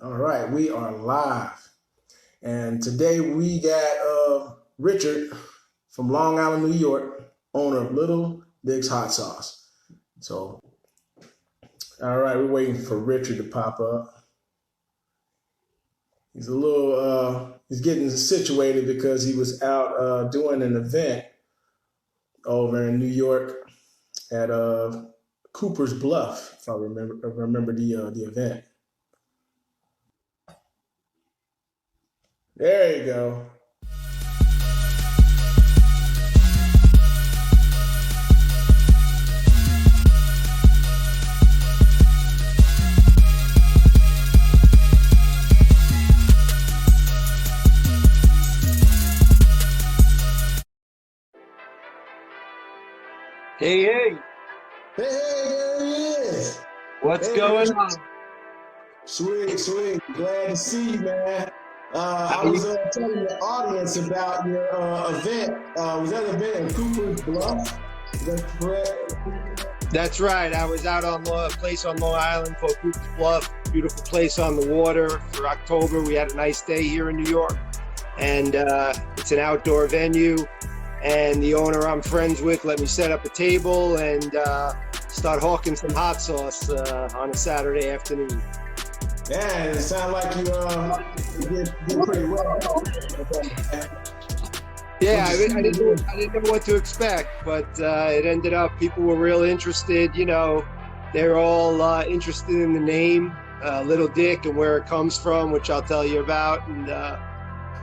All right, we are live. And today we got Richard from Long Island, New York, owner of Little Dick's Hot Sauce. So, all right, we're waiting for Richard to pop up. He's getting situated because he was out doing an event over in New York at Cooper's Bluff, if I remember the event. There you go. Hey, Hey, there he is. what's Hey, going Richard. on? Sweet. Glad to see you, man. I was telling the audience about your event. Was that event in Cooper's Bluff? Is that correct? That's right. I was out on a place on Long Island called Cooper's Bluff. Beautiful place on the water for October. We had a nice day here in New York, and it's an outdoor venue. And the owner I'm friends with let me set up a table and start hawking some hot sauce on a Saturday afternoon. Yeah, it sounds like you did pretty well. Yeah, I didn't know what to expect, but it ended up people were real interested. They're all interested in the name Little Dick and where it comes from, which I'll tell you about. And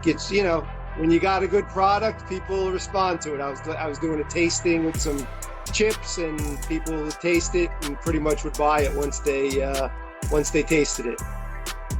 gets when you got a good product, people respond to it. I was doing a tasting with some chips, and people would taste it and pretty much would buy it once they tasted it.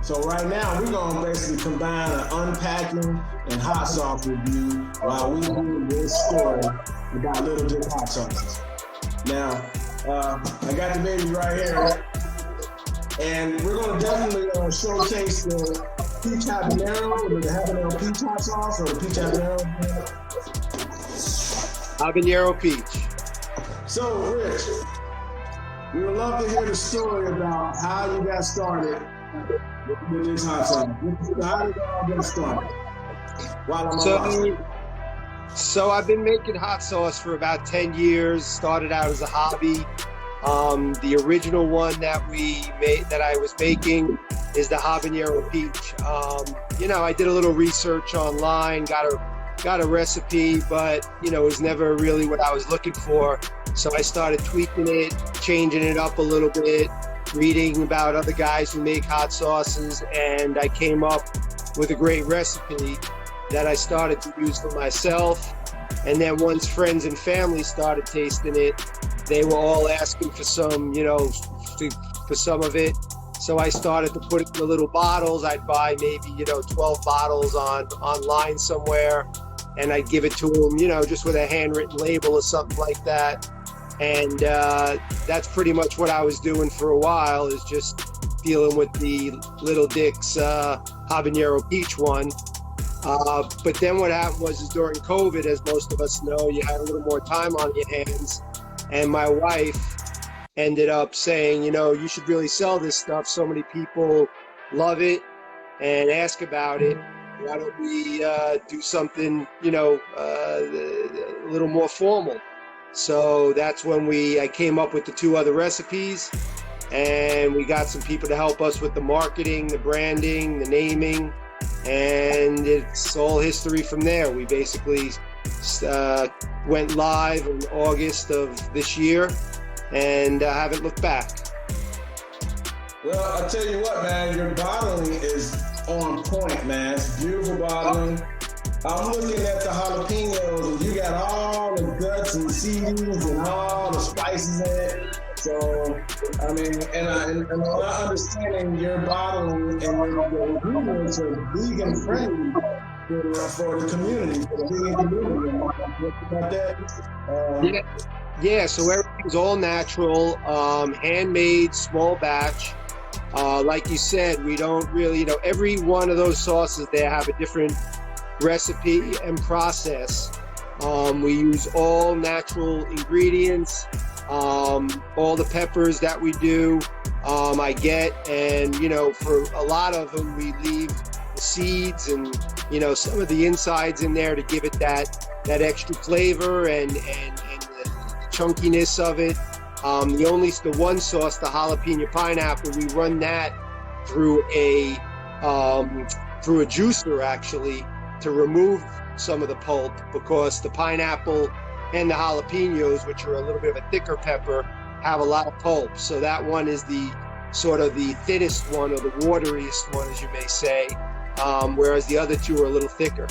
So right now we're gonna basically combine an unpacking and hot sauce review while we do this story about Little Dick hot sauces. Now, I got the baby right here, and we're gonna definitely showcase the peach habanero, the habanero peach hot sauce, or the peach habanero. Habanero peach. So, Rich, we would love to hear the story about how you got started with this hot sauce. How did it all get started? While I'm alive. So I've been making hot sauce for about 10 years. Started out as a hobby. The original one that I was making is the habanero peach. I did a little research online, got a recipe, but it was never really what I was looking for. So I started tweaking it, changing it up a little bit, reading about other guys who make hot sauces, and I came up with a great recipe that I started to use for myself. And then once friends and family started tasting it, they were all asking for some, for some of it. So I started to put it in the little bottles. I'd buy maybe, 12 bottles online somewhere, and I'd give it to them, just with a handwritten label or something like that. And that's pretty much what I was doing for a while, is just dealing with the Little Dick's habanero peach one. But then what happened was during COVID, as most of us know, you had a little more time on your hands. And my wife ended up saying, you should really sell this stuff. So many people love it and ask about it. Why don't we do something, a little more formal? So that's when I came up with the two other recipes, and we got some people to help us with the marketing, the branding, the naming, and it's all history from there. We basically went live in August of this year, and haven't looked back. Well, I tell you what, man, your bottling is on point, man. It's beautiful bottling. I'm looking at the jalapenos, and you got all the guts and seasonings and all the spices in it. So, I mean, and I'm not understanding your bottling and your ingredients are vegan friendly for the community, for the vegan community. About that? Yeah. So everything's all natural, handmade, small batch. Like you said, we don't really, every one of those sauces there have a different recipe and process. We use all natural ingredients. All the peppers that we do, I get, and for a lot of them, we leave the seeds and some of the insides in there to give it that extra flavor and the chunkiness of it. The one sauce, the jalapeno pineapple, we run that through a juicer actually to remove some of the pulp, because the pineapple and the jalapenos, which are a little bit of a thicker pepper, have a lot of pulp. So that one is the sort of the thinnest one, or the wateriest one, as you may say, whereas the other two are a little thicker.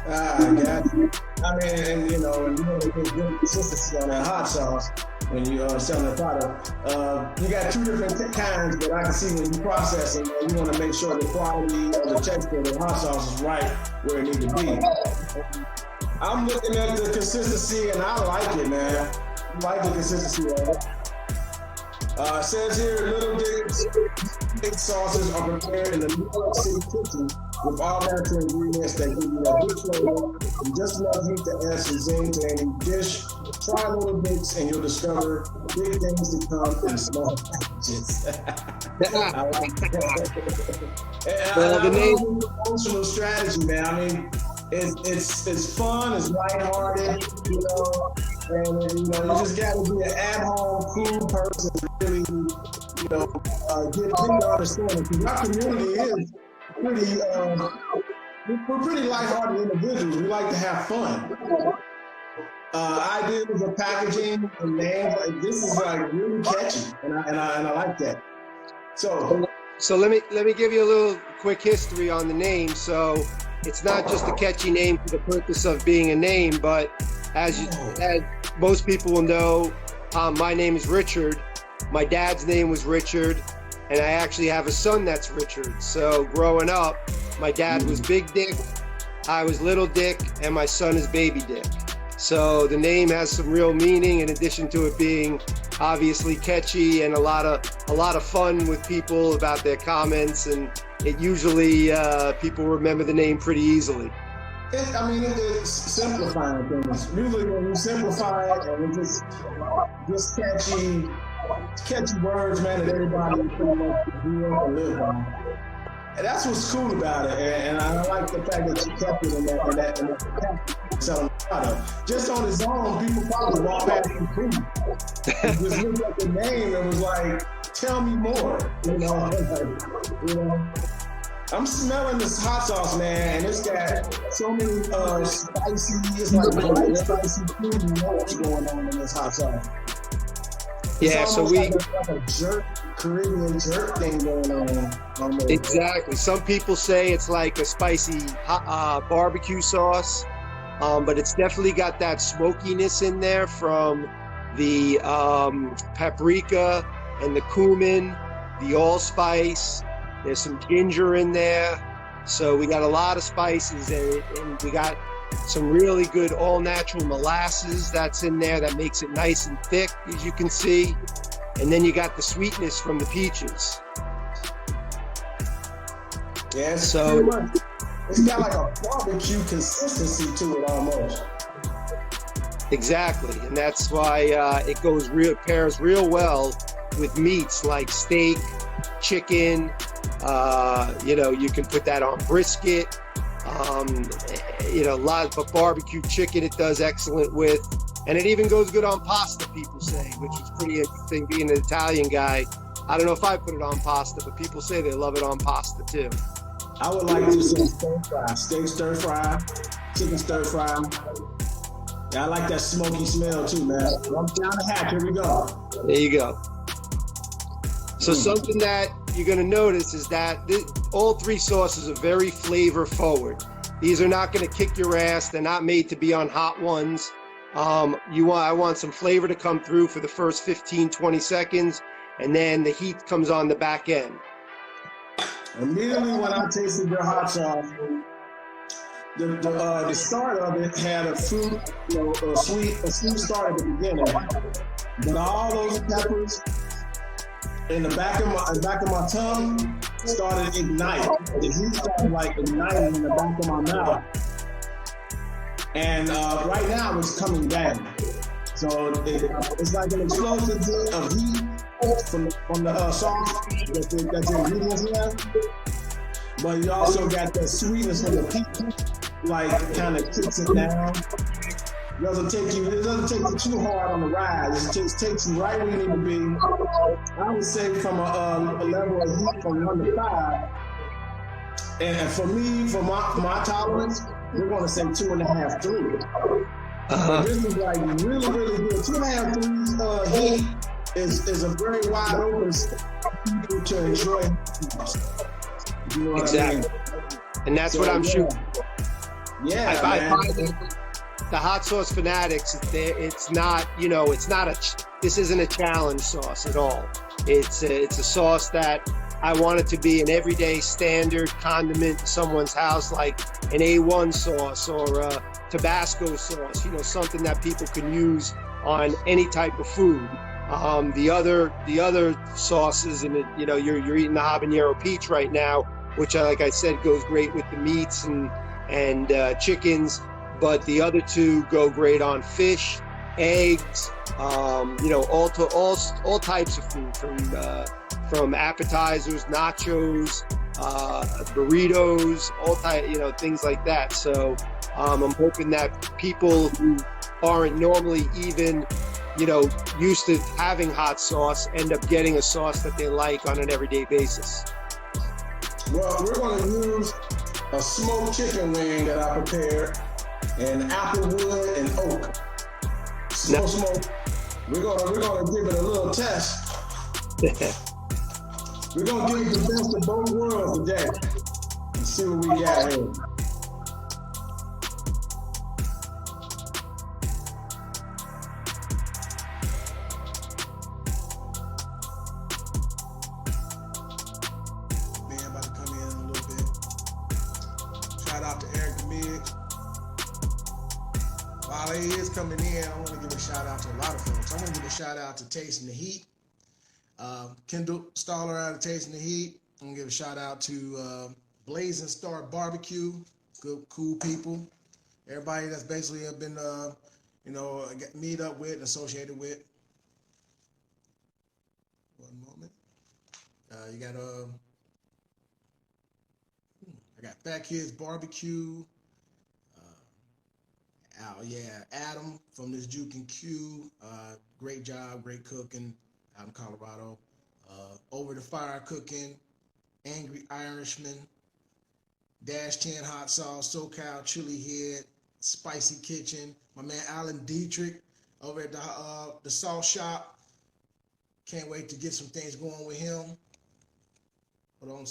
Yeah. I mean, and there's good consistency on that hot sauce when you selling the product. You got two different kinds, but I can see when you process it, you want to make sure the quality of the texture of the hot sauce is right where it needs to be. I'm looking at the consistency, and I like it, man. I like the consistency of it. It says here, Little Dick's sauces are prepared in the New York City kitchen with all natural ingredients that give you that good flavor and just enough heat to add some zing to any dish. Try Little Dick's and you'll discover big things to come in small packages. I like that. The name functional strategy, man. I mean, it's fun, it's lighthearted, and you just got to be an at-home, cool person to really, get people to understand it. Because our community is pretty, we're pretty lighthearted individuals. We like to have fun. Ideas of packaging and names, this is like really catchy, and I like that. So let me give you a little quick history on the name. So it's not just a catchy name for the purpose of being a name, but as most people will know, my name is Richard. My dad's name was Richard, and I actually have a son that's Richard. So growing up, my dad was Big Dick, I was Little Dick, and my son is Baby Dick. So the name has some real meaning, in addition to it being obviously catchy and a lot of fun with people about their comments, and it usually people remember the name pretty easily. It's simplifying things. Usually when you simplify it and it's just catchy words, man, that everybody pretty much feel and live by. And that's what's cool about it, and I like the fact that you kept it in that selling product. Just on its own, people probably walk past the food. Just looked at the name and was like, "Tell me more," I'm smelling this hot sauce, man, and it's got so many spicy. It's like light spicy food. You know what's going on in this hot sauce. Yeah, so like a jerk, Caribbean jerk thing going on. Exactly. Some people say it's like a spicy barbecue sauce, but it's definitely got that smokiness in there from the paprika and the cumin, the allspice. There's some ginger in there. So we got a lot of spices, and we got some really good all-natural molasses that's in there that makes it nice and thick, as you can see. And then you got the sweetness from the peaches. Yeah, it's got like a barbecue consistency to it almost. Exactly, and that's why it pairs real well with meats like steak, chicken. You can put that on brisket. A lot of barbecue chicken it does excellent with, and it even goes good on pasta, people say, which is pretty interesting. Being an Italian guy, I don't know if I put it on pasta, but people say they love it on pasta too. I would like to say steak stir fry, chicken stir fry. Yeah, I like that smoky smell too, man. I'm down the hatch. Here we go. There you go. So something that you're going to notice is that all three sauces are very flavor forward. These are not going to kick your ass. They're not made to be on hot ones. I want some flavor to come through for the first 15, 20 seconds, and then the heat comes on the back end. Immediately when I tasted your hot sauce, the start of it had a fruit, a sweet start at the beginning. But all those peppers in the back of my tongue started igniting. The heat started like igniting in the back of my mouth. And right now it's coming down. So it's like an explosive hit of heat from the sauce that the ingredients have. But you also got that sweetness from the peach, like kind of kicks it down. It doesn't take you too hard on the ride. It just takes you right where you need to be. I would say from a level of heat from 1 to 5. And for me, for my tolerance, we're going to say 2.5, 3. But this is like really, really good. 2.5, 3 heat is a very wide open for people to enjoy. You know what exactly. I mean? And that's what I'm shooting. Yeah, I find the hot sauce fanatics, it's not, this isn't a challenge sauce at all. It's a sauce that I want it to be an everyday standard condiment in someone's house, like an A1 sauce or a Tabasco sauce, something that people can use on any type of food. The other sauces, and you're eating the habanero peach right now, which, like I said, goes great with the meats and chickens. But the other two go great on fish, eggs, all types of food, from appetizers, nachos, burritos, all type, things like that. So I'm hoping that people who aren't normally even, used to having hot sauce end up getting a sauce that they like on an everyday basis. Well, we're going to use a smoked chicken wing that I prepared, and applewood and oak. Smoke. We're gonna give it a little test. We're gonna give it the best of both worlds today and see what we got here. Man, about to come in a little bit. Shout out to Eric the Mid. While he is coming in, I want to give a shout out to a lot of folks. I want to give a shout out to Tasting the Heat. Kendall Staller out of Tasting the Heat. I'm going to give a shout out to Blazing Star Barbecue. Good, cool people. Everybody that's basically have been, meet up with and associated with. One moment. You got, I got Fat Kids Barbecue. Adam from this Juke and Q. Great job, great cooking out in Colorado. Over the Fire Cooking, Angry Irishman, Dash 10 Hot Sauce, SoCal Chili Head, Spicy Kitchen. My man Alan Dietrich over at the Salt Shop. Can't wait to get some things going with him. Hold on.